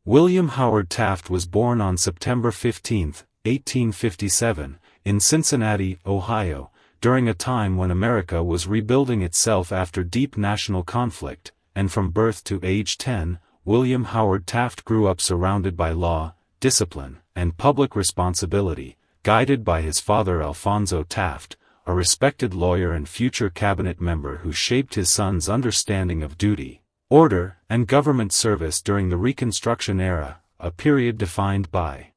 William Howard Taft was born on September 15, 1857, in Cincinnati, Ohio, during a time when America was rebuilding itself after deep national conflict, and from birth to age 10, William Howard Taft grew up surrounded by law, discipline, and public responsibility, guided by his father Alphonso Taft, a respected lawyer and future cabinet member who shaped his son's understanding of duty, order, and government service during the Reconstruction era, a period defined by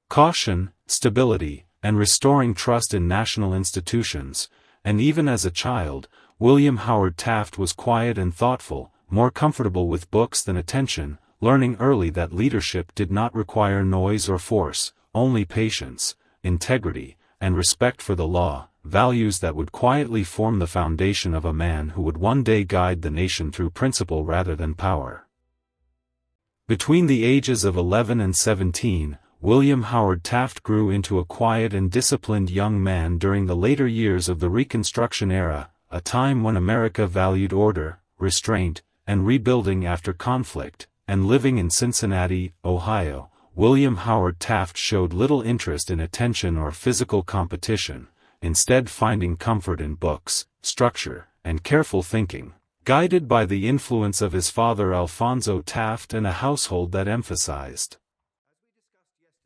caution, stability, and restoring trust in national institutions. And even as a child, William Howard Taft was quiet and thoughtful, more comfortable with books than attention, learning early that leadership did not require noise or force, only patience, integrity, and respect for the law, values that would quietly form the foundation of a man who would one day guide the nation through principle rather than power. Between the ages of 11 and 17, William Howard Taft grew into a quiet and disciplined young man during the later years of the Reconstruction era, a time when America valued order, restraint, and rebuilding after conflict. And living in Cincinnati, Ohio, William Howard Taft showed little interest in attention or physical competition, instead finding comfort in books, structure, and careful thinking, guided by the influence of his father Alphonso Taft and a household that emphasized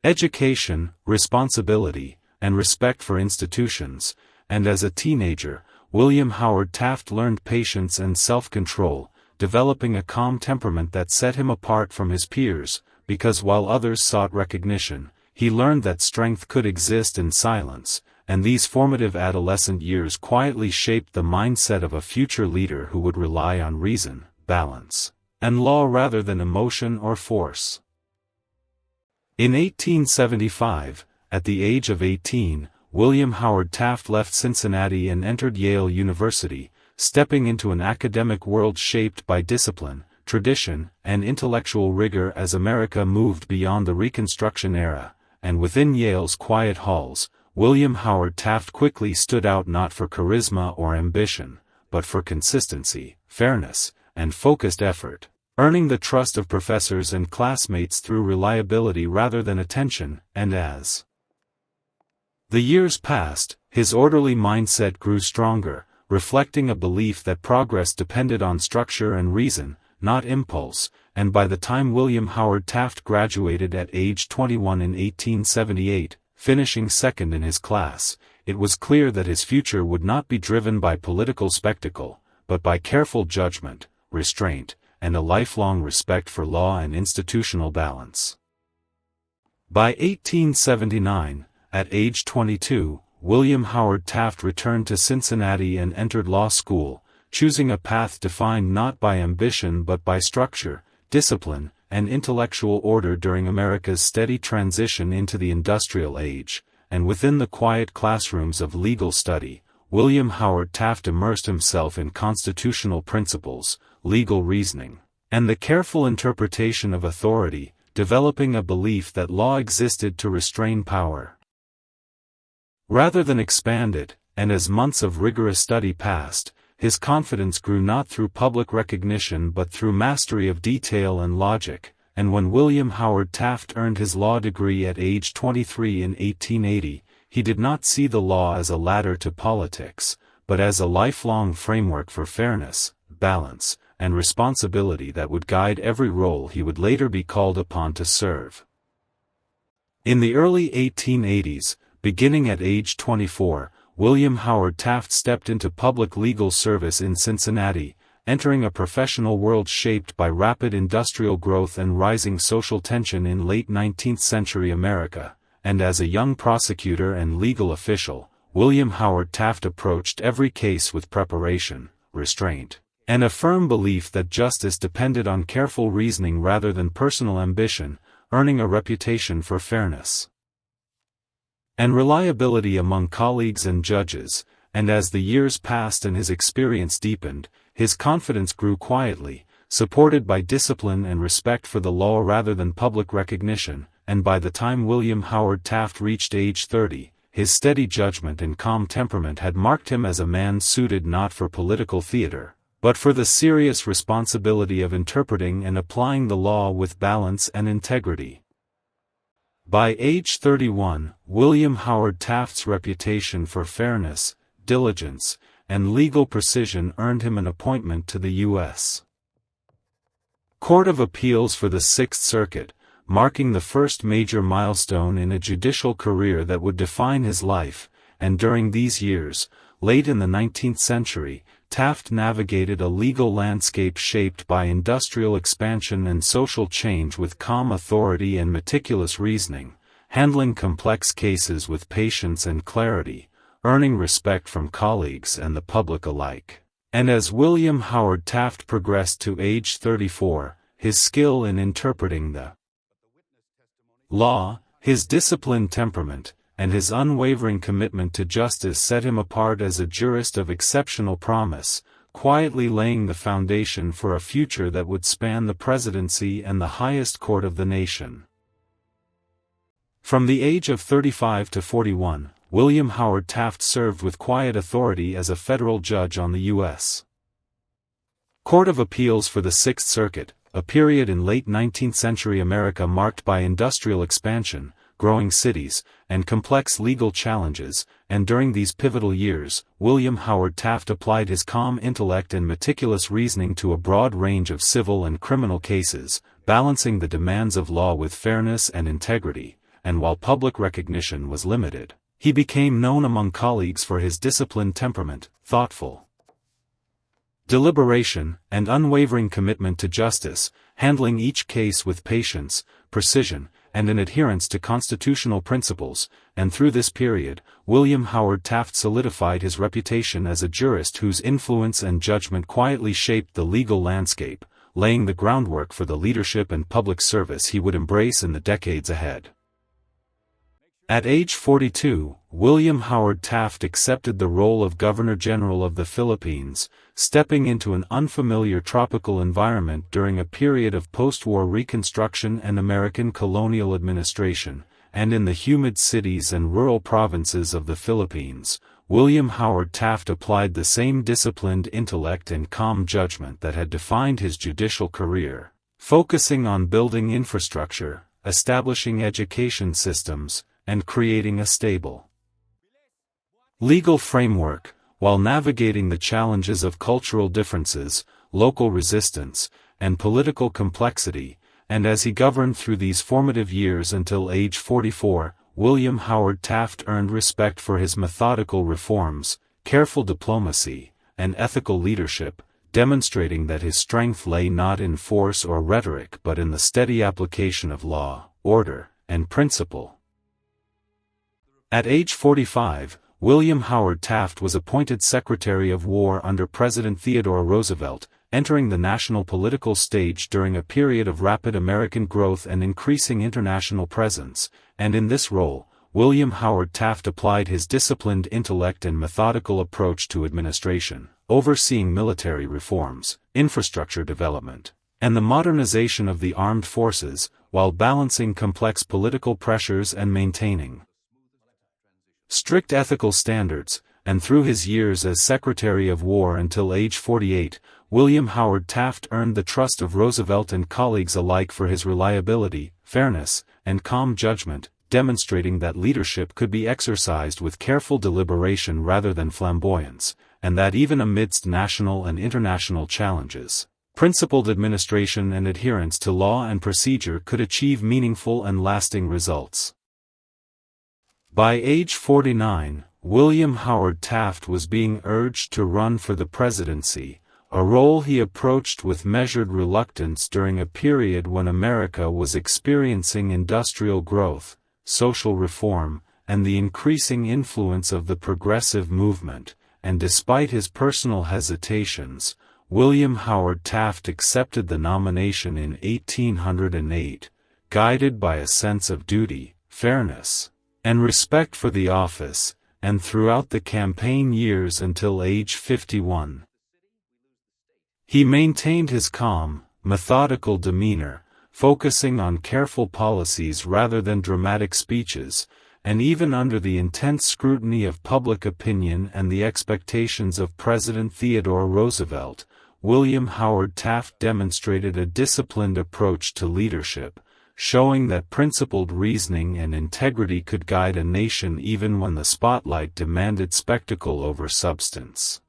education, responsibility, and respect for institutions. And as a teenager, William Howard Taft learned patience and self-control, developing a calm temperament that set him apart from his peers, because while others sought recognition, he learned that strength could exist in silence, and these formative adolescent years quietly shaped the mindset of a future leader who would rely on reason, balance, and law rather than emotion or force. In 1875, at the age of 18, William Howard Taft left Cincinnati and entered Yale University, stepping into an academic world shaped by discipline, tradition, and intellectual rigor as America moved beyond the Reconstruction era. And within Yale's quiet halls, William Howard Taft quickly stood out not for charisma or ambition, but for consistency, fairness, and focused effort, earning the trust of professors and classmates through reliability rather than attention. And as the years passed, his orderly mindset grew stronger, reflecting a belief that progress depended on structure and reason, not impulse. And by the time William Howard Taft graduated at age 21 in 1878, finishing second in his class, it was clear that his future would not be driven by political spectacle, but by careful judgment, restraint, and a lifelong respect for law and institutional balance. By 1879, at age 22, William Howard Taft returned to Cincinnati and entered law school, choosing a path defined not by ambition but by structure, discipline, and intellectual order during America's steady transition into the industrial age. And within the quiet classrooms of legal study, William Howard Taft immersed himself in constitutional principles, legal reasoning, and the careful interpretation of authority, developing a belief that law existed to restrain power rather than expand it. And as months of rigorous study passed, his confidence grew not through public recognition but through mastery of detail and logic. And when William Howard Taft earned his law degree at age 23 in 1880, he did not see the law as a ladder to politics, but as a lifelong framework for fairness, balance, and responsibility that would guide every role he would later be called upon to serve. In the early 1880s, beginning at age 24, William Howard Taft stepped into public legal service in Cincinnati, entering a professional world shaped by rapid industrial growth and rising social tension in late 19th century America. And as a young prosecutor and legal official, William Howard Taft approached every case with preparation, restraint, and a firm belief that justice depended on careful reasoning rather than personal ambition, earning a reputation for fairness and reliability among colleagues and judges. And as the years passed and his experience deepened, his confidence grew quietly, supported by discipline and respect for the law rather than public recognition. And by the time William Howard Taft reached age 30, his steady judgment and calm temperament had marked him as a man suited not for political theater, but for the serious responsibility of interpreting and applying the law with balance and integrity. By age 31, William Howard Taft's reputation for fairness, diligence, and legal precision earned him an appointment to the U.S. Court of Appeals for the Sixth Circuit, marking the first major milestone in a judicial career that would define his life, and during these years, late in the 19th century, Taft navigated a legal landscape shaped by industrial expansion and social change with calm authority and meticulous reasoning, handling complex cases with patience and clarity, earning respect from colleagues and the public alike. And as William Howard Taft progressed to age 34, his skill in interpreting the law, his disciplined temperament, and his unwavering commitment to justice set him apart as a jurist of exceptional promise, quietly laying the foundation for a future that would span the presidency and the highest court of the nation. From the age of 35 to 41, William Howard Taft served with quiet authority as a federal judge on the U.S. Court of Appeals for the Sixth Circuit, a period in late 19th century America marked by industrial expansion, growing cities, and complex legal challenges, and during these pivotal years, William Howard Taft applied his calm intellect and meticulous reasoning to a broad range of civil and criminal cases, balancing the demands of law with fairness and integrity, and while public recognition was limited, he became known among colleagues for his disciplined temperament, thoughtful deliberation, and unwavering commitment to justice, handling each case with patience, precision, and an adherence to constitutional principles, and through this period, William Howard Taft solidified his reputation as a jurist whose influence and judgment quietly shaped the legal landscape, laying the groundwork for the leadership and public service he would embrace in the decades ahead. At age 42, William Howard Taft accepted the role of Governor-General of the Philippines, stepping into an unfamiliar tropical environment during a period of post-war Reconstruction and American colonial administration, and in the humid cities and rural provinces of the Philippines, William Howard Taft applied the same disciplined intellect and calm judgment that had defined his judicial career, focusing on building infrastructure, establishing education systems, and creating a stable legal framework, while navigating the challenges of cultural differences, local resistance, and political complexity, and as he governed through these formative years until age 44, William Howard Taft earned respect for his methodical reforms, careful diplomacy, and ethical leadership, demonstrating that his strength lay not in force or rhetoric but in the steady application of law, order, and principle. At age 45, William Howard Taft was appointed Secretary of War under President Theodore Roosevelt, entering the national political stage during a period of rapid American growth and increasing international presence, and in this role, William Howard Taft applied his disciplined intellect and methodical approach to administration, overseeing military reforms, infrastructure development, and the modernization of the armed forces, while balancing complex political pressures and maintaining strict ethical standards, and through his years as Secretary of War until age 48, William Howard Taft earned the trust of Roosevelt and colleagues alike for his reliability, fairness, and calm judgment, demonstrating that leadership could be exercised with careful deliberation rather than flamboyance, and that even amidst national and international challenges, principled administration and adherence to law and procedure could achieve meaningful and lasting results. By age 49, William Howard Taft was being urged to run for the presidency, a role he approached with measured reluctance during a period when America was experiencing industrial growth, social reform, and the increasing influence of the progressive movement, and despite his personal hesitations, William Howard Taft accepted the nomination in 1808, guided by a sense of duty, fairness, and respect for the office, and throughout the campaign years until age 51. He maintained his calm, methodical demeanor, focusing on careful policies rather than dramatic speeches, and even under the intense scrutiny of public opinion and the expectations of President Theodore Roosevelt, William Howard Taft demonstrated a disciplined approach to leadership, showing that principled reasoning and integrity could guide a nation even when the spotlight demanded spectacle over substance.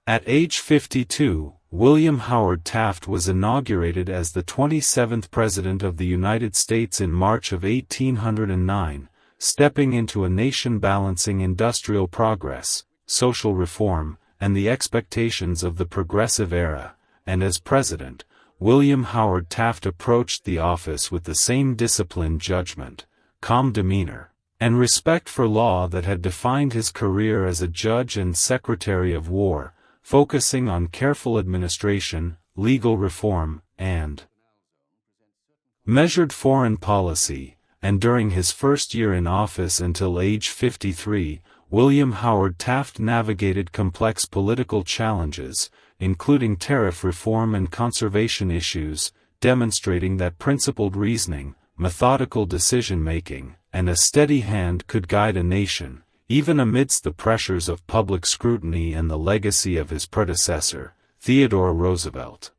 At age 52, William Howard Taft was inaugurated as the 27th President of the United States in March of 1809, stepping into a nation balancing industrial progress, social reform, and the expectations of the progressive era, and as President, William Howard Taft approached the office with the same disciplined judgment, calm demeanor, and respect for law that had defined his career as a judge and Secretary of War, focusing on careful administration, legal reform, and measured foreign policy. And during his first year in office until age 53, William Howard Taft navigated complex political challenges, including tariff reform and conservation issues, demonstrating that principled reasoning, methodical decision-making, and a steady hand could guide a nation, even amidst the pressures of public scrutiny and the legacy of his predecessor, Theodore Roosevelt.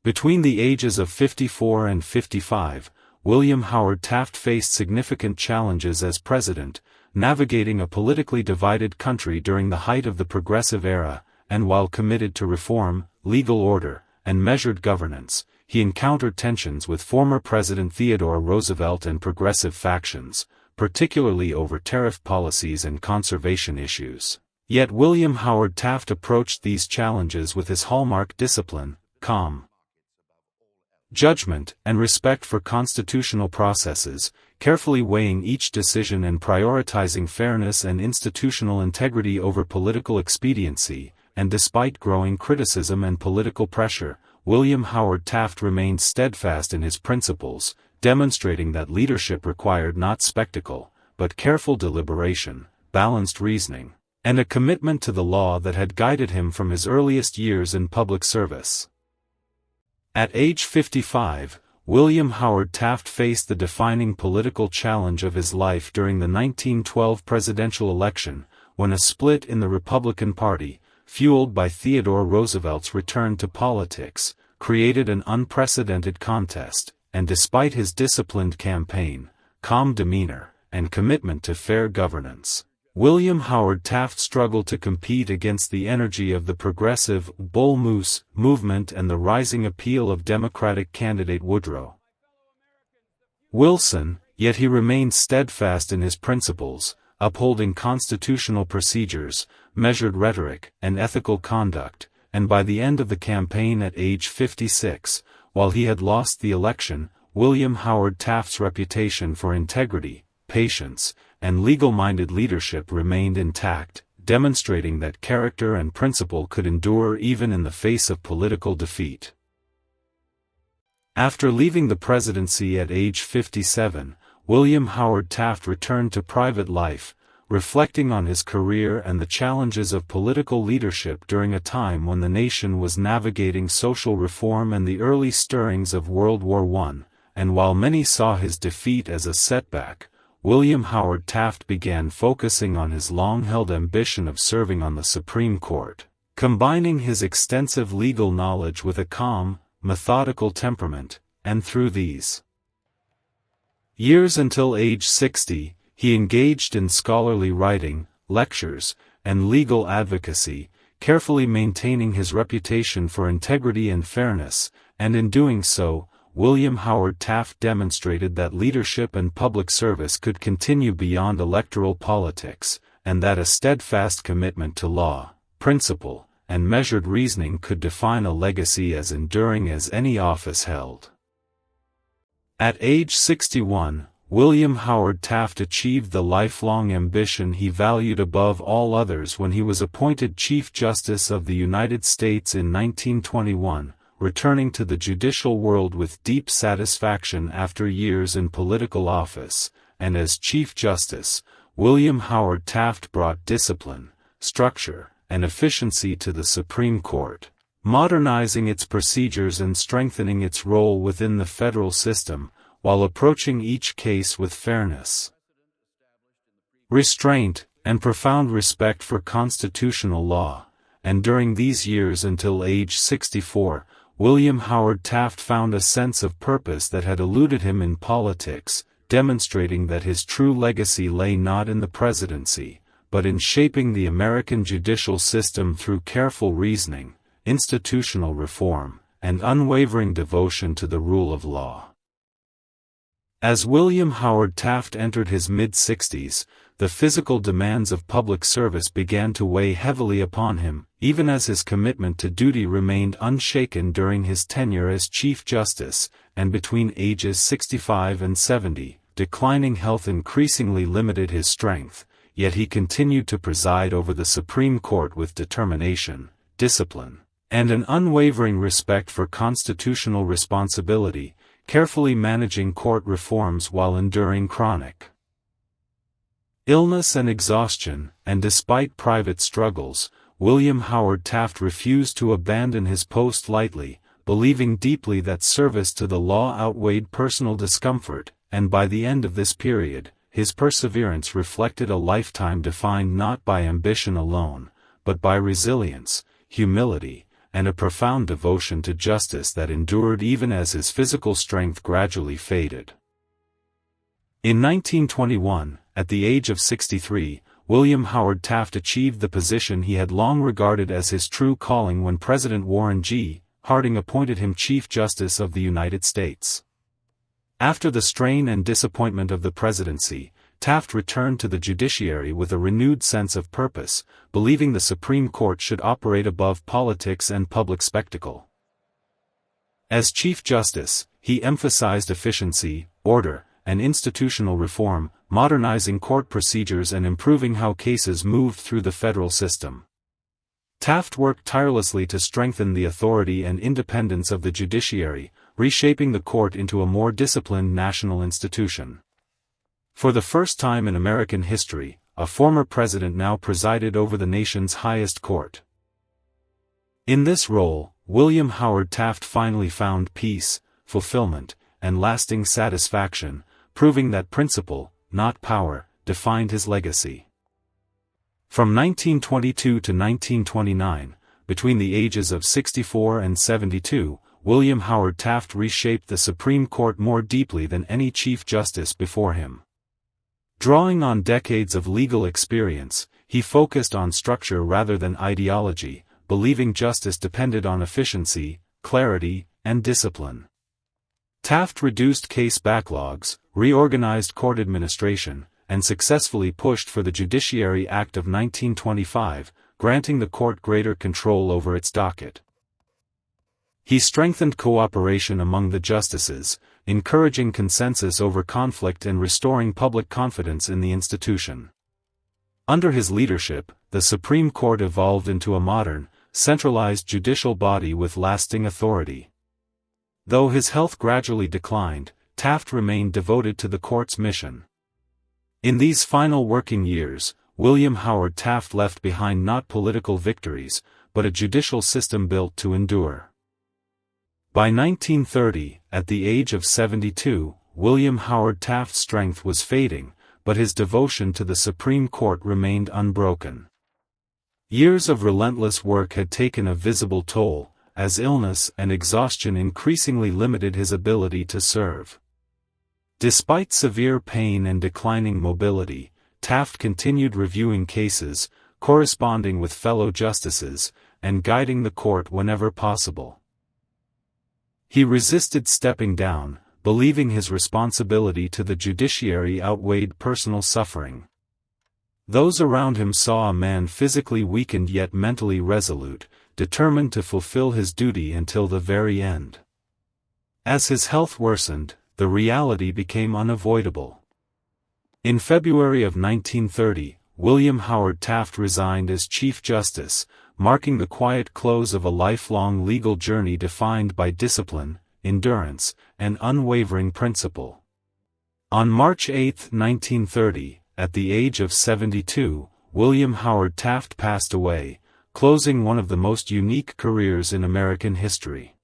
Between the ages of 54 and 55, William Howard Taft faced significant challenges as president, navigating a politically divided country during the height of the progressive era, and while committed to reform, legal order, and measured governance, he encountered tensions with former President Theodore Roosevelt and progressive factions, particularly over tariff policies and conservation issues. Yet William Howard Taft approached these challenges with his hallmark discipline, calm judgment, and respect for constitutional processes, carefully weighing each decision and prioritizing fairness and institutional integrity over political expediency. And despite growing criticism and political pressure, William Howard Taft remained steadfast in his principles, demonstrating that leadership required not spectacle, but careful deliberation, balanced reasoning, and a commitment to the law that had guided him from his earliest years in public service. At age 55, William Howard Taft faced the defining political challenge of his life during the 1912 presidential election, when a split in the Republican Party, fueled by Theodore Roosevelt's return to politics, created an unprecedented contest, and despite his disciplined campaign, calm demeanor, and commitment to fair governance, William Howard Taft struggled to compete against the energy of the progressive Bull Moose movement and the rising appeal of Democratic candidate Woodrow Wilson, yet he remained steadfast in his principles, upholding constitutional procedures, measured rhetoric, and ethical conduct, and by the end of the campaign at age 56, while he had lost the election, William Howard Taft's reputation for integrity, patience, and legal-minded leadership remained intact, demonstrating that character and principle could endure even in the face of political defeat. After leaving the presidency at age 57, William Howard Taft returned to private life, reflecting on his career and the challenges of political leadership during a time when the nation was navigating social reform and the early stirrings of World War I, and while many saw his defeat as a setback, William Howard Taft began focusing on his long-held ambition of serving on the Supreme Court, combining his extensive legal knowledge with a calm, methodical temperament, and through these years until age 60, he engaged in scholarly writing, lectures, and legal advocacy, carefully maintaining his reputation for integrity and fairness, and in doing so, William Howard Taft demonstrated that leadership and public service could continue beyond electoral politics, and that a steadfast commitment to law, principle, and measured reasoning could define a legacy as enduring as any office held. At age 61, William Howard Taft achieved the lifelong ambition he valued above all others when he was appointed Chief Justice of the United States in 1921, returning to the judicial world with deep satisfaction after years in political office, and as Chief Justice, William Howard Taft brought discipline, structure, and efficiency to the Supreme Court, modernizing its procedures and strengthening its role within the federal system, while approaching each case with fairness, restraint, and profound respect for constitutional law. and during these years until age 64, William Howard Taft found a sense of purpose that had eluded him in politics, demonstrating that his true legacy lay not in the presidency, but in shaping the American judicial system through careful reasoning, institutional reform, and unwavering devotion to the rule of law. As William Howard Taft entered his mid-60s, the physical demands of public service began to weigh heavily upon him, even as his commitment to duty remained unshaken during his tenure as Chief Justice, and between ages 65 and 70, declining health increasingly limited his strength, yet he continued to preside over the Supreme Court with determination, discipline, and an unwavering respect for constitutional responsibility, carefully managing court reforms while enduring chronic illness and exhaustion, and despite private struggles, William Howard Taft refused to abandon his post lightly, believing deeply that service to the law outweighed personal discomfort, and by the end of this period, his perseverance reflected a lifetime defined not by ambition alone, but by resilience, humility, and a profound devotion to justice that endured even as his physical strength gradually faded. In 1921, at the age of 63, William Howard Taft achieved the position he had long regarded as his true calling when President Warren G. Harding appointed him Chief Justice of the United States. After the strain and disappointment of the presidency, Taft returned to the judiciary with a renewed sense of purpose, believing the Supreme Court should operate above politics and public spectacle. As Chief Justice, he emphasized efficiency, order, and institutional reform, modernizing court procedures and improving how cases moved through the federal system. Taft worked tirelessly to strengthen the authority and independence of the judiciary, reshaping the court into a more disciplined national institution. For the first time in American history, a former president now presided over the nation's highest court. In this role, William Howard Taft finally found peace, fulfillment, and lasting satisfaction, proving that principle, not power, defined his legacy. From 1922 to 1929, between the ages of 64 and 72, William Howard Taft reshaped the Supreme Court more deeply than any Chief Justice before him. Drawing on decades of legal experience, he focused on structure rather than ideology, believing justice depended on efficiency, clarity, and discipline. Taft reduced case backlogs, reorganized court administration, and successfully pushed for the Judiciary Act of 1925, granting the court greater control over its docket. He strengthened cooperation among the justices, encouraging consensus over conflict and restoring public confidence in the institution. Under his leadership, the Supreme Court evolved into a modern, centralized judicial body with lasting authority. Though his health gradually declined, Taft remained devoted to the court's mission. In these final working years, William Howard Taft left behind not political victories, but a judicial system built to endure. By 1930, at the age of 72, William Howard Taft's strength was fading, but his devotion to the Supreme Court remained unbroken. Years of relentless work had taken a visible toll, as illness and exhaustion increasingly limited his ability to serve. Despite severe pain and declining mobility, Taft continued reviewing cases, corresponding with fellow justices, and guiding the court whenever possible. He resisted stepping down, believing his responsibility to the judiciary outweighed personal suffering. Those around him saw a man physically weakened yet mentally resolute, determined to fulfill his duty until the very end. As his health worsened, the reality became unavoidable. In February of 1930, William Howard Taft resigned as Chief Justice, marking the quiet close of a lifelong legal journey defined by discipline, endurance, and unwavering principle. On March 8, 1930, at the age of 72, William Howard Taft passed away, closing one of the most unique careers in American history.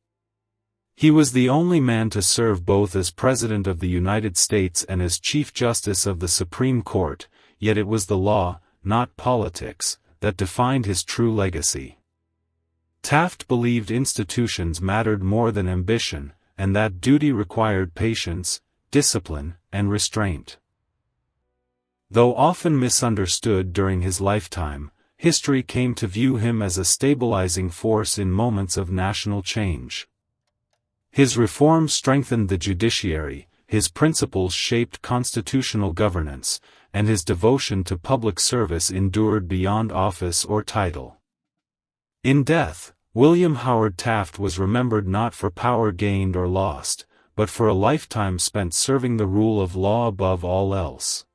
He was the only man to serve both as President of the United States and as Chief Justice of the Supreme Court, yet it was the law, not politics, that defined his true legacy. Taft believed institutions mattered more than ambition, and that duty required patience, discipline, and restraint. Though often misunderstood during his lifetime, history came to view him as a stabilizing force in moments of national change. His reforms strengthened the judiciary, his principles shaped constitutional governance, and his devotion to public service endured beyond office or title. In death, William Howard Taft was remembered not for power gained or lost, but for a lifetime spent serving the rule of law above all else.